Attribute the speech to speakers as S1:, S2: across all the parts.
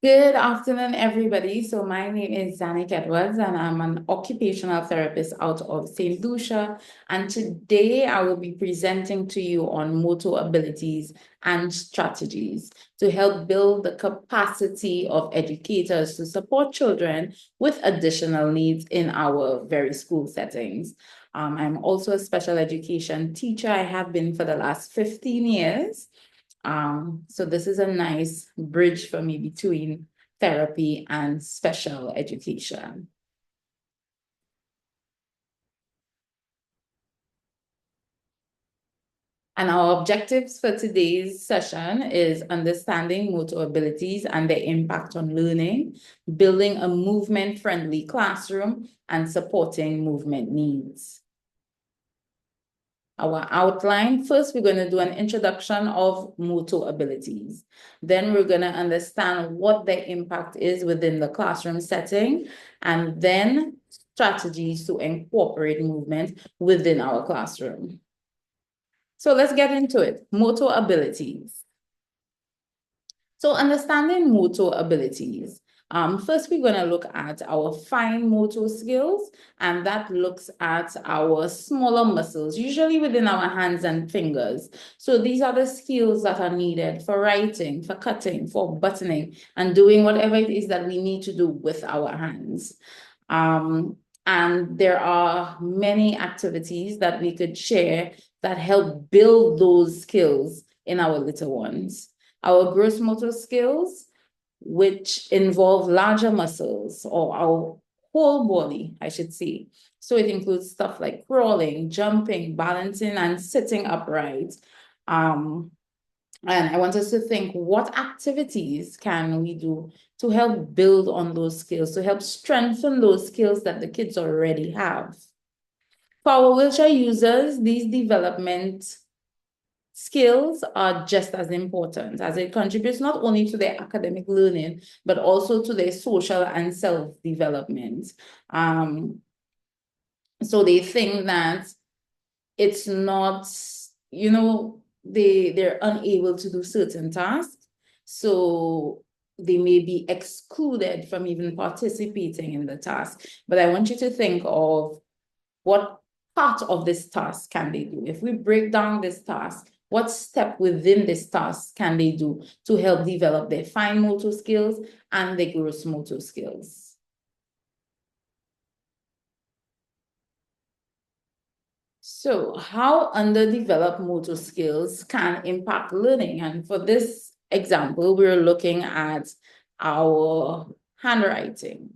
S1: Good afternoon, everybody. So my name is Zanik Edwards, and I'm an occupational therapist out of St. Lucia. And today I will be presenting to you on motor abilities and strategies to help build the capacity of educators to support children with additional needs in our very school settings. I'm also a special education teacher. I have been for the last 15 years. So this is a nice bridge for me between therapy and special education. And our objectives for today's session is understanding motor abilities and their impact on learning, building a movement-friendly classroom, and supporting movement needs. Our outline. First, we're going to do an introduction of motor abilities. Then we're going to understand what their impact is within the classroom setting, and then strategies to incorporate movement within our classroom. So let's get into it. Motor abilities. So understanding motor abilities. First, we're going to look at our fine motor skills, and that looks at our smaller muscles, usually within our hands and fingers. So these are the skills that are needed for writing, for cutting, for buttoning, and doing whatever it is that we need to do with our hands. And there are many activities that we could share that help build those skills in our little ones. Our gross motor skills, which involve larger muscles or our whole body, I should say. So it includes stuff like crawling, jumping, balancing, and sitting upright. And I want us to think, what activities can we do to help build on those skills, to help strengthen those skills that the kids already have? For our wheelchair users, these development skills are just as important, as it contributes not only to their academic learning, but also to their social and self-development. So they think that it's not, they're unable to do certain tasks. So they may be excluded from even participating in the task. But I want you to think of what part of this task can they do? If we break down this task, what step within this task can they do to help develop their fine motor skills and their gross motor skills? So, how underdeveloped motor skills can impact learning? And for this example, we're looking at our handwriting.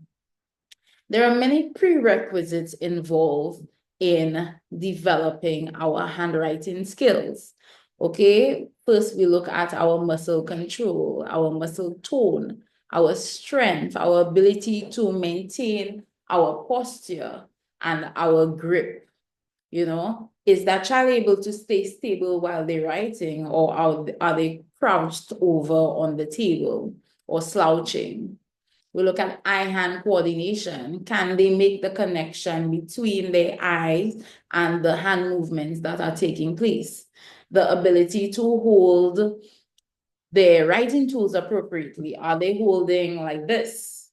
S1: There are many prerequisites involved in developing our handwriting skills. Okay, first we look at our muscle control, our muscle tone, our strength, our ability to maintain our posture and our grip. Is that child able to stay stable while they're writing, or are they crouched over on the table or slouching? We look at eye-hand coordination. Can they make the connection between their eyes and the hand movements that are taking place? The ability to hold their writing tools appropriately. Are they holding like this,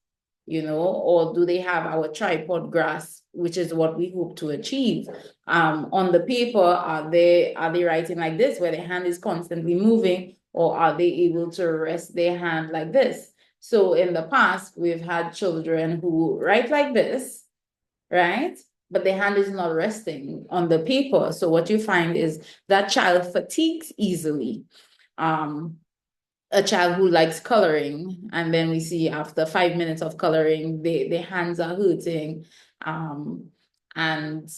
S1: or do they have our tripod grasp, which is what we hope to achieve? On the paper, are they writing like this, where their hand is constantly moving, or are they able to rest their hand like this? So in the past, we've had children who write like this, right? But the hand is not resting on the paper. So what you find is that child fatigues easily. A child who likes coloring, and then we see after 5 minutes of coloring, their hands are hurting. And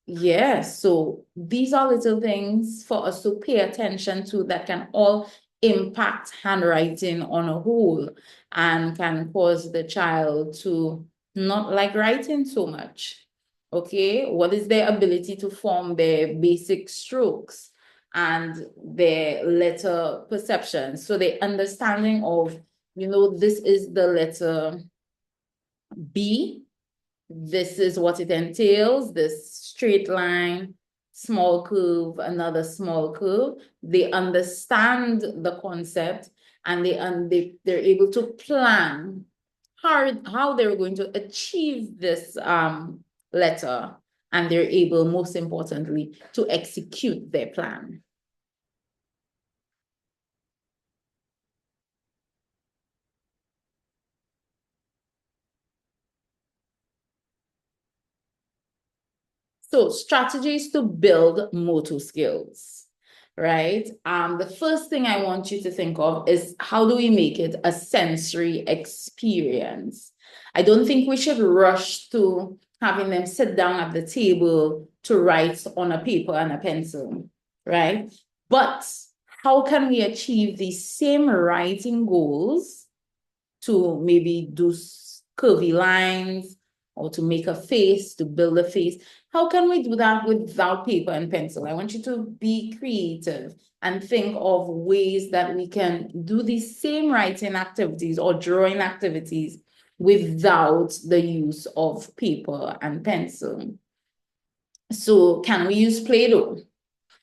S1: yeah, so these are little things for us to pay attention to that can all impact handwriting on a whole and can cause the child to not like writing so much. Okay, what is their ability to form their basic strokes and their letter perception? So the understanding of, this is the letter B, this is what it entails, this straight line, small curve, another small curve. They understand the concept and they're able to plan how they're going to achieve this letter, and they're able, most importantly, to execute their plan. So strategies to build motor skills, right? The first thing I want you to think of is, how do we make it a sensory experience? I don't think we should rush to having them sit down at the table to write on a paper and a pencil, right? But how can we achieve the same writing goals to maybe do curvy lines or to make a face, to build a face? How can we do that without paper and pencil? I want you to be creative and think of ways that we can do these same writing activities or drawing activities without the use of paper and pencil. So can we use Play-Doh?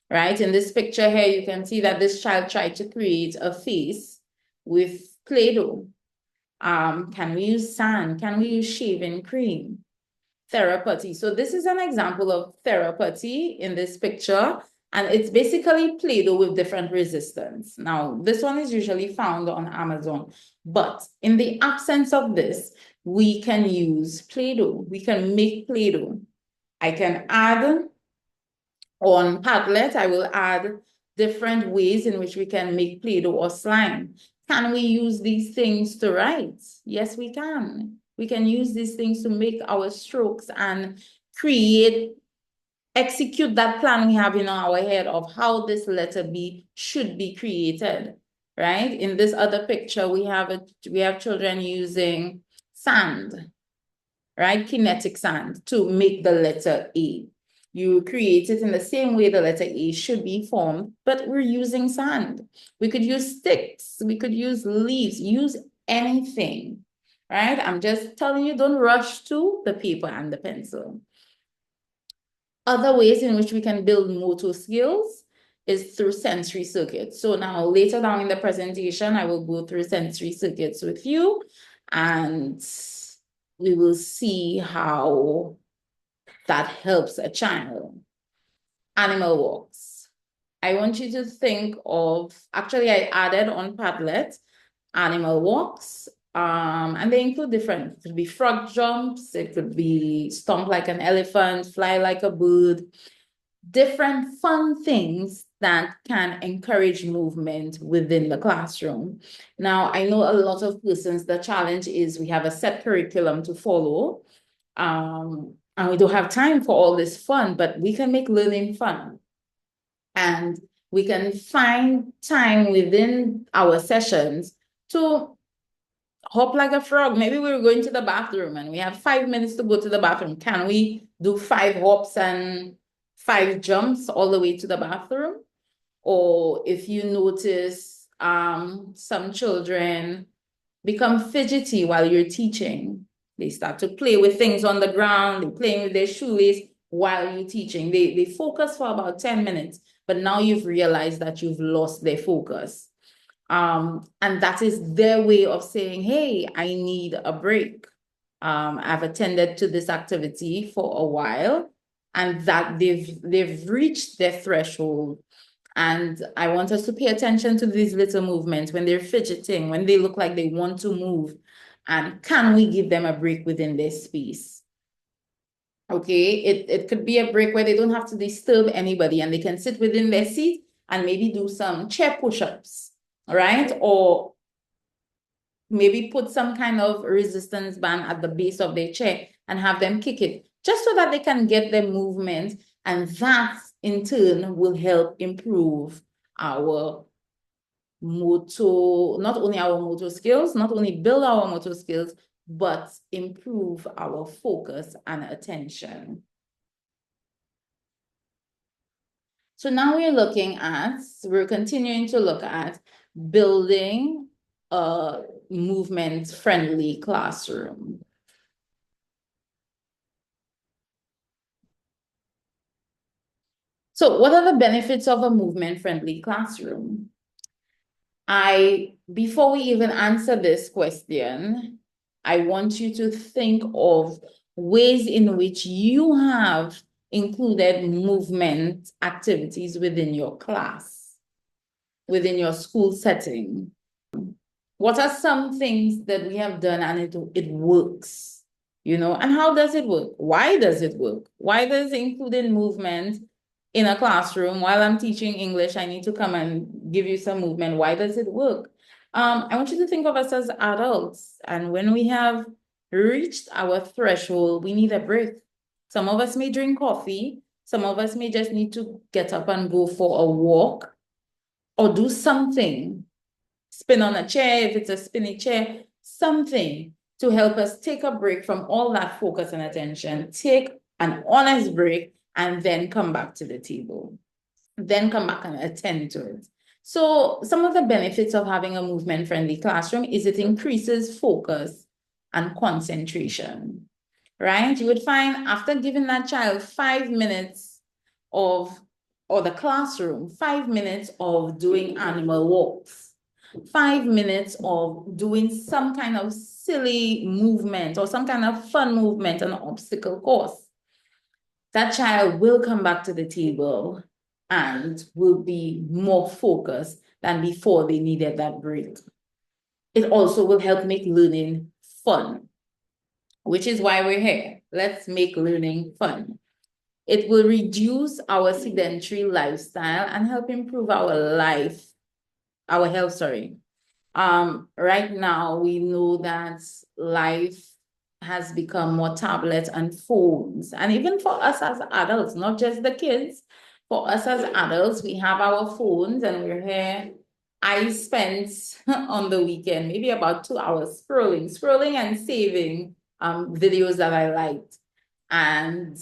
S1: Right? In this picture here, you can see that this child tried to create a face with Play-Doh. Can we use sand? Can we use shaving cream? Therapy. So this is an example of therapy in this picture, and it's basically Play-Doh with different resistance. Now, this one is usually found on Amazon, but in the absence of this, we can use Play-Doh. We can make Play-Doh. I can add on Padlet, I will add different ways in which we can make Play-Doh or slime. Can we use these things to write? Yes, we can. We can use these things to make our strokes and execute that plan we have in our head of how this letter B should be created, right? In this other picture, we have children using sand, right? Kinetic sand to make the letter A. You create it in the same way the letter A should be formed, but we're using sand. We could use sticks, we could use leaves, use anything, right? I'm just telling you, don't rush to the paper and the pencil. Other ways in which we can build motor skills is through sensory circuits. So now later down in the presentation, I will go through sensory circuits with you, and we will see how that helps a child. Animal walks. I want you to think of, actually I added on Padlet, animal walks, and they include different, it could be frog jumps, it could be stomp like an elephant, fly like a bird, different fun things that can encourage movement within the classroom. Now, I know a lot of persons, the challenge is we have a set curriculum to follow, and we don't have time for all this fun, but we can make learning fun. And we can find time within our sessions to hop like a frog. Maybe we're going to the bathroom and we have 5 minutes to go to the bathroom. Can we do 5 hops and 5 jumps all the way to the bathroom? Or if you notice, some children become fidgety while you're teaching. They start to play with things on the ground, they're playing with their shoelace while you're teaching. They focus for about 10 minutes, but now you've realized that you've lost their focus. And that is their way of saying, hey, I need a break. I've attended to this activity for a while, and that they've reached their threshold. And I want us to pay attention to these little movements when they're fidgeting, when they look like they want to move, and can we give them a break within their space? Okay, it could be a break where they don't have to disturb anybody and they can sit within their seat and maybe do some chair push-ups, right? Or maybe put some kind of resistance band at the base of their chair and have them kick it, just so that they can get their movement, and that in turn will help improve our motor, not only our motor skills, not only build our motor skills, but improve our focus and attention. So now we're continuing to look at building a movement-friendly classroom. So what are the benefits of a movement-friendly classroom? Before we even answer this question, I want you to think of ways in which you have included movement activities within your class, within your school setting. What are some things that we have done and it works? And how does it work? Why does it work? Why does including movement in a classroom while I'm teaching English, I need to come and give you some movement? Why does it work? I want you to think of us as adults, and when we have reached our threshold, we need a break. Some of us may drink coffee, some of us may just need to get up and go for a walk or do something, spin on a chair, if it's a spinny chair, something to help us take a break from all that focus and attention, take an honest break, and then come back to the table. Then come back and attend to it. So some of the benefits of having a movement-friendly classroom is it increases focus and concentration, right? You would find after giving that child 5 minutes or the classroom, 5 minutes of doing animal walks, 5 minutes of doing some kind of silly movement or some kind of fun movement, an obstacle course, that child will come back to the table and will be more focused than before they needed that break. It also will help make learning fun, which is why we're here. Let's make learning fun. It will reduce our sedentary lifestyle and help improve our health. Right now, we know that life has become more tablets and phones. And even for us as adults, not just the kids, for us as adults, we have our phones and we're here. I spent on the weekend maybe about 2 hours scrolling and saving videos that I liked. And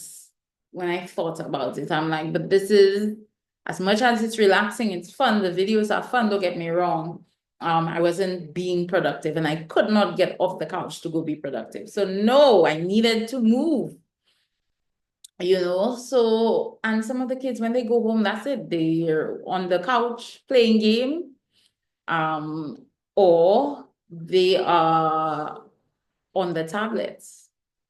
S1: when I thought about it, I'm like, but this is, as much as it's relaxing, it's fun, the videos are fun, don't get me wrong. I wasn't being productive and I could not get off the couch to go be productive. So no, I needed to move. So, and some of the kids, when they go home, that's it. They're on the couch playing game, or they are on the tablets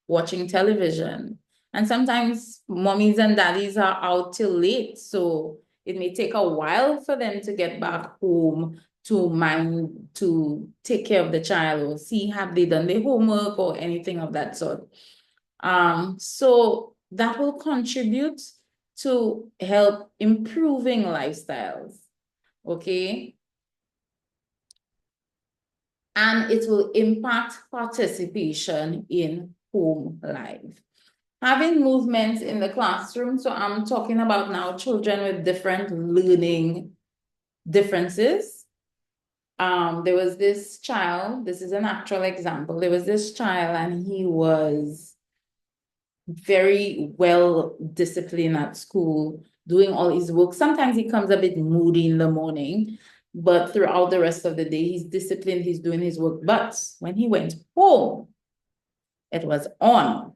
S1: watching television. And sometimes mommies and daddies are out till late. So it may take a while for them to get back home to take care of the child or see have they done their homework or anything of that sort. So that will contribute to help improving lifestyles, okay? And it will impact participation in home life. Having movements in the classroom, so I'm talking about now children with different learning differences. There was this child, this is an actual example, there was this child and he was very well disciplined at school, doing all his work. Sometimes he comes a bit moody in the morning, but throughout the rest of the day, he's disciplined, he's doing his work. But when he went home, it was on.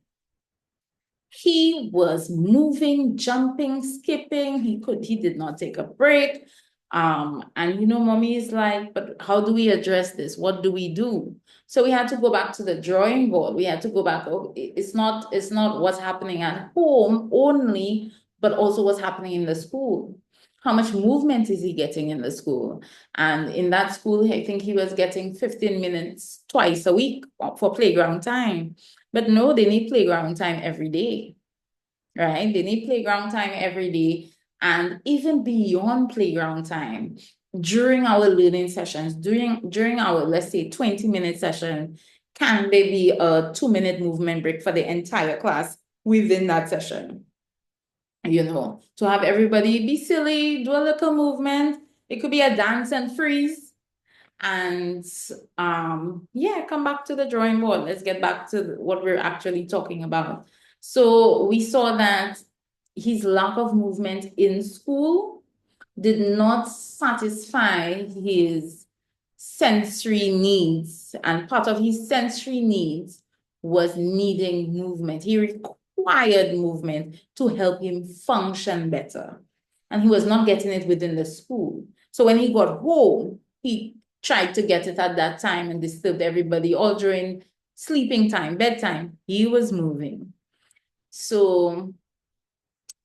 S1: He was moving, jumping, skipping. He did not take a break. And mommy is like, but how do we address this? What do we do? So we had to go back to the drawing board. We had to go back. It's not what's happening at home only, but also what's happening in the school. How much movement is he getting in the school? And in that school, I think he was getting 15 minutes twice a week for playground time. But no, they need playground time every day, right? They need playground time every day. And even beyond playground time, during our learning sessions, during our, let's say, 20-minute session, can there be a 2-minute movement break for the entire class within that session? To have everybody be silly, do a little movement. It could be a dance and freeze. And come back to the drawing board. Let's get back to what we're actually talking about. So we saw that his lack of movement in school did not satisfy his sensory needs. And part of his sensory needs was needing movement. He required movement to help him function better. And he was not getting it within the school. So when he got home, he tried to get it at that time and disturbed everybody all during sleeping time, bedtime. He was moving. So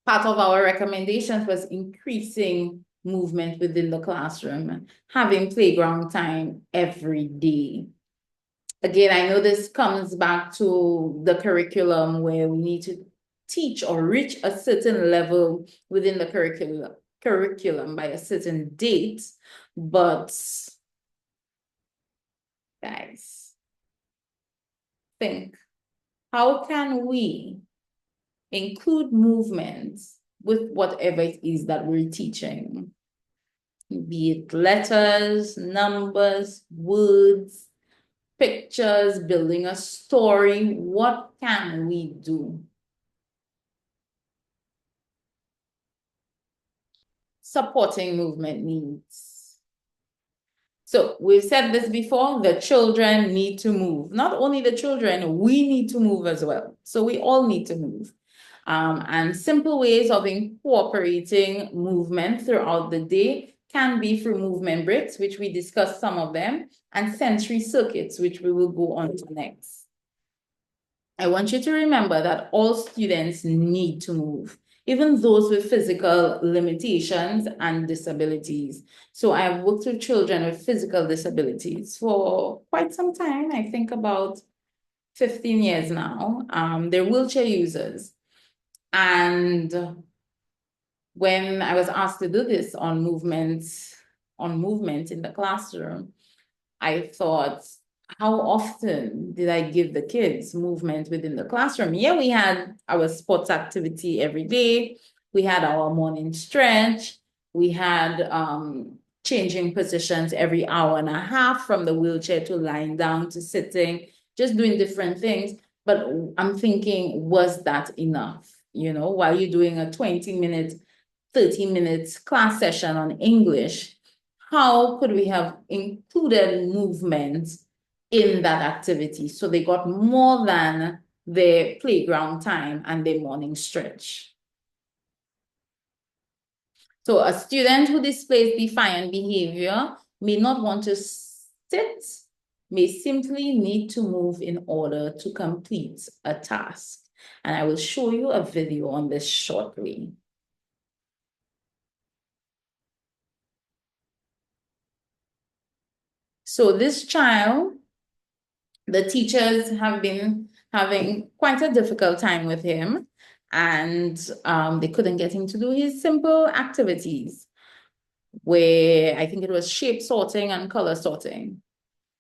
S1: part of our recommendations was increasing movement within the classroom, having playground time every day. Again, I know this comes back to the curriculum where we need to teach or reach a certain level within the curriculum by a certain date, but guys, think, how can we include movement with whatever it is that we're teaching? Be it letters, numbers, words, pictures, building a story. What can we do? Supporting movement needs. So we've said this before, the children need to move. Not only the children, we need to move as well. So we all need to move. And simple ways of incorporating movement throughout the day can be through movement breaks, which we discussed some of them, and sensory circuits, which we will go on to next. I want you to remember that all students need to move, even those with physical limitations and disabilities. So I've worked with children with physical disabilities for quite some time, I think about 15 years now. They're wheelchair users. And when I was asked to do this on movement in the classroom, I thought, how often did I give the kids movement within the classroom? Yeah, we had our sports activity every day. We had our morning stretch. We had changing positions every hour and a half from the wheelchair to lying down to sitting, just doing different things. But I'm thinking, was that enough? You know, while you're doing a 20-minute, 30 minutes class session on English, how could we have included movement in that activity so they got more than their playground time and their morning stretch? So a student who displays defiant behavior may not want to sit, may simply need to move in order to complete a task. And I will show you a video on this shortly. So this child, the teachers have been having quite a difficult time with him, and they couldn't get him to do his simple activities, where I think it was shape sorting and color sorting.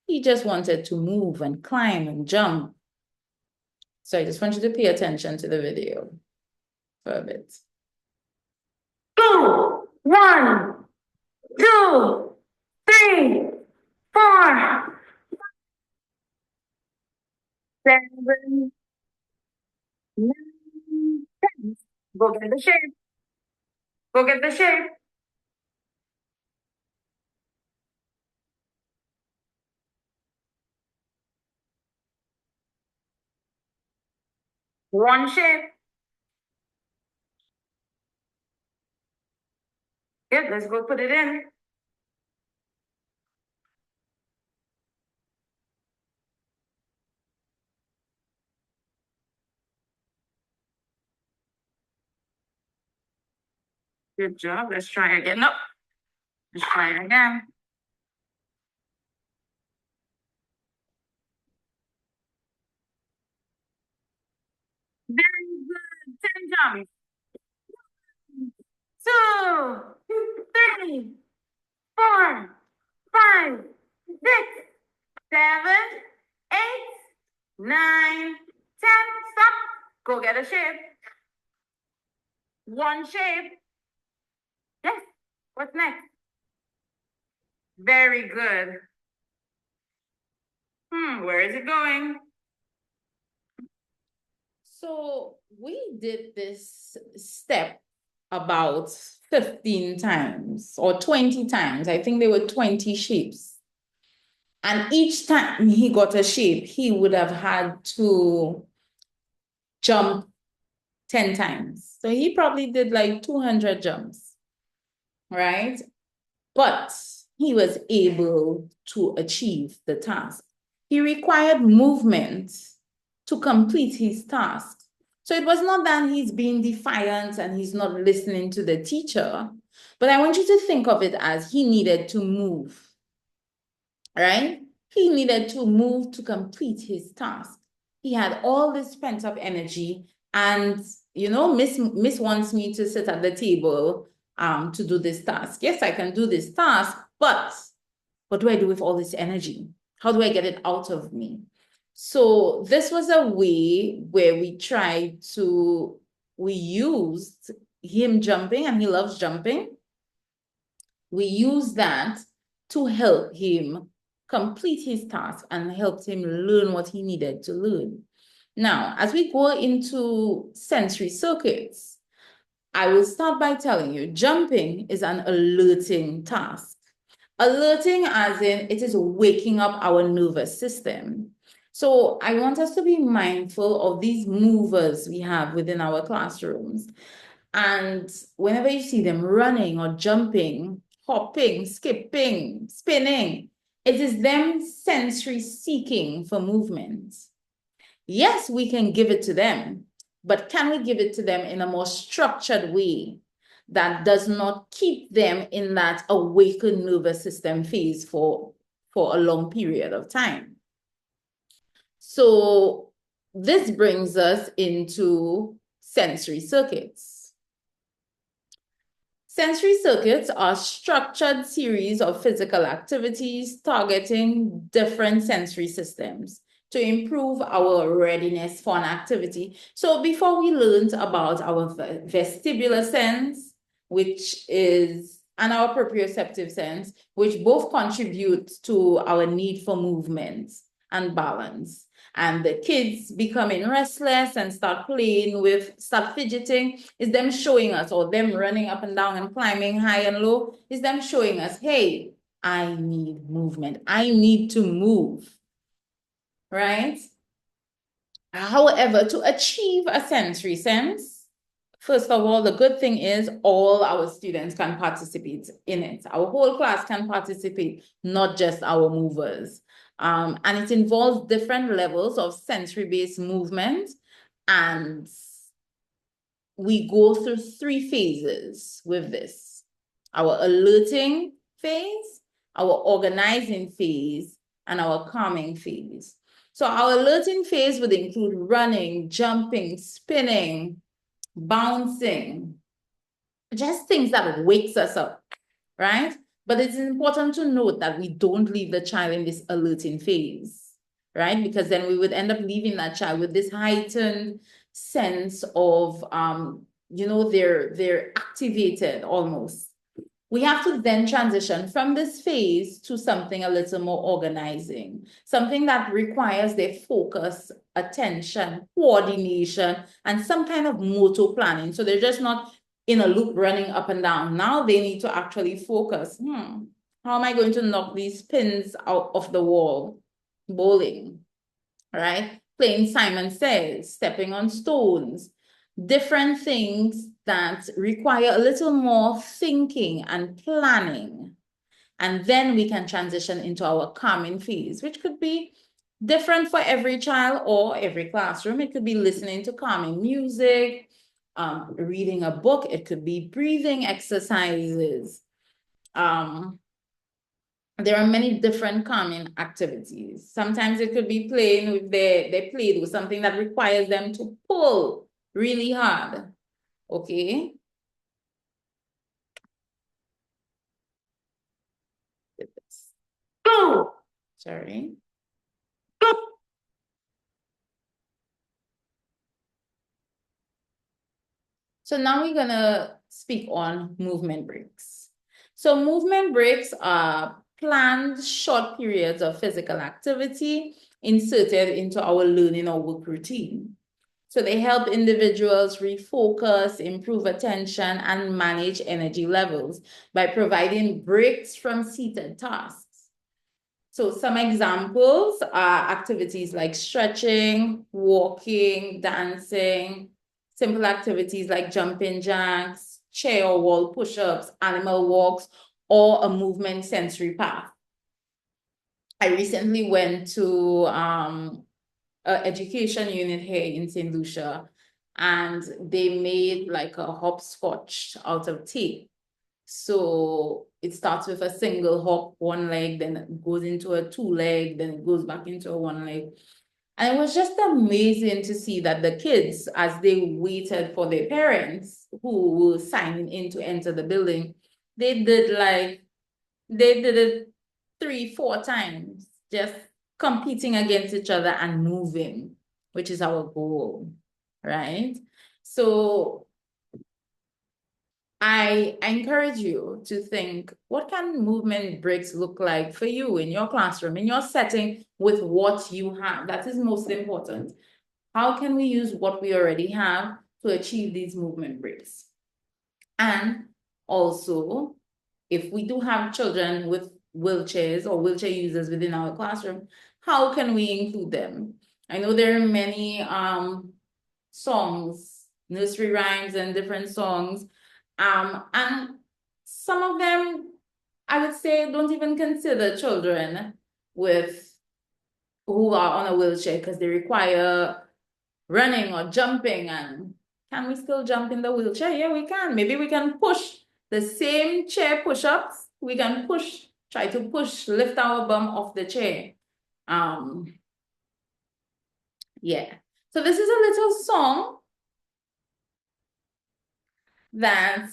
S1: He just wanted to move and climb and jump. So I just want you to pay attention to the video for a bit. 2, 1, 2, 3, 4, 7, 9, 10. Go get the shape. Go get the shape. One shape. Good, let's go put it in. Good job. Let's try again. Nope. Let's try it again. Very good. 10 jumps. 2, 3, 4, 5, 6, 7, 8, 9, 10. Stop. Go get a shape. One shape. Yes. What's next? Very good. Where is it going? So we did this step about 15 times or 20 times. I think there were 20 shapes. And each time he got a shape, he would have had to jump 10 times. So he probably did like 200 jumps, right? But he was able to achieve the task. He required movement to complete his task. So it was not that he's being defiant and he's not listening to the teacher, but I want you to think of it as he needed to move, right? He needed to move to complete his task. He had all this pent up energy, and Miss wants me to sit at the table to do this task. Yes, I can do this task, but what do I do with all this energy? How do I get it out of me? So this was a way where we used him jumping, and he loves jumping. We used that to help him complete his task and helped him learn what he needed to learn. Now, as we go into sensory circuits, I will start by telling you jumping is an alerting task. Alerting as in it is waking up our nervous system. So I want us to be mindful of these movers we have within our classrooms. And whenever you see them running or jumping, hopping, skipping, spinning, it is them sensory seeking for movement. Yes, we can give it to them, but can we give it to them in a more structured way that does not keep them in that awakened nervous system phase for a long period of time? So this brings us into sensory circuits. Sensory circuits are structured series of physical activities targeting different sensory systems to improve our readiness for an activity. So before we learned about our vestibular sense, and our proprioceptive sense, which both contribute to our need for movement and balance. And the kids becoming restless and start fidgeting, is them showing us, or them running up and down and climbing high and low, is them showing us, hey, I need movement. I need to move, right? However, to achieve a sensory sense, first of all, the good thing is all our students can participate in it. Our whole class can participate, not just our movers. And it involves different levels of sensory-based movement. And we go through 3 phases with this: our alerting phase, our organizing phase, and our calming phase. So our alerting phase would include running, jumping, spinning, bouncing, just things that wakes us up, right? But it's important to note that we don't leave the child in this alerting phase, right? Because then we would end up leaving that child with this heightened sense of, they're activated almost. We have to then transition from this phase to something a little more organizing, something that requires their focus, attention, coordination, and some kind of motor planning. So they're just not in a loop running up and down. Now they need to actually focus. How am I going to knock these pins out of the wall? Bowling, right? Playing Simon Says, stepping on stones, different things that require a little more thinking and planning. And then we can transition into our calming phase, which could be different for every child or every classroom. It could be listening to calming music, reading a book. It could be breathing exercises. There are many different calming activities. Sometimes it could be playing with their Play-Doh, something that requires them to pull really hard. Okay. Sorry. So now we're gonna speak on movement breaks. So movement breaks are planned short periods of physical activity inserted into our learning or work routine. So they help individuals refocus, improve attention, and manage energy levels by providing breaks from seated tasks. So some examples are activities like stretching, walking, dancing, simple activities like jumping jacks, chair or wall push-ups, animal walks, or a movement sensory path. I recently went to an education unit here in St. Lucia, and they made like a hopscotch out of tape. So it starts with a single hop, one leg, then it goes into a two leg, then it goes back into a one leg. And it was just amazing to see that the kids, as they waited for their parents who were signing in to enter the building, they did it 3, 4 times, just competing against each other and moving, which is our goal, right? So I encourage you to think, what can movement breaks look like for you in your classroom, in your setting, with what you have? That is most important. How can we use what we already have to achieve these movement breaks? And also, if we do have children with wheelchairs or wheelchair users within our classroom, how can we include them? I know there are many songs, nursery rhymes and different songs. And some of them, I would say, don't even consider children with who are on a wheelchair because they require running or jumping. And can we still jump in the wheelchair? Yeah, we can. Maybe we can push the same chair push-ups. We can try to lift our bum off the chair. Yeah. So this is a little song that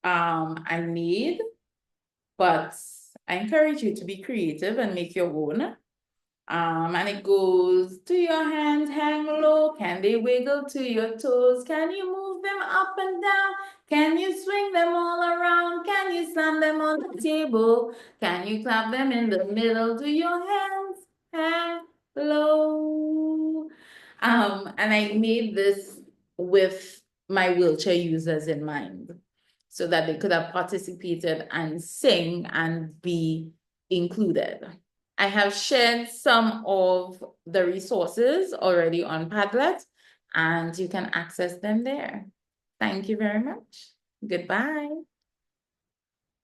S1: I made, but I encourage you to be creative and make your own. And it goes, to your hands hang low, can they wiggle to your toes? Can you move them up and down? Can you swing them all around? Can you slam them on the table? Can you clap them in the middle? Do your hands hang low? And I made this with my wheelchair users in mind, so that they could have participated and sing and be included. I have shared some of the resources already on Padlet, and you can access them there. Thank you very much. Goodbye.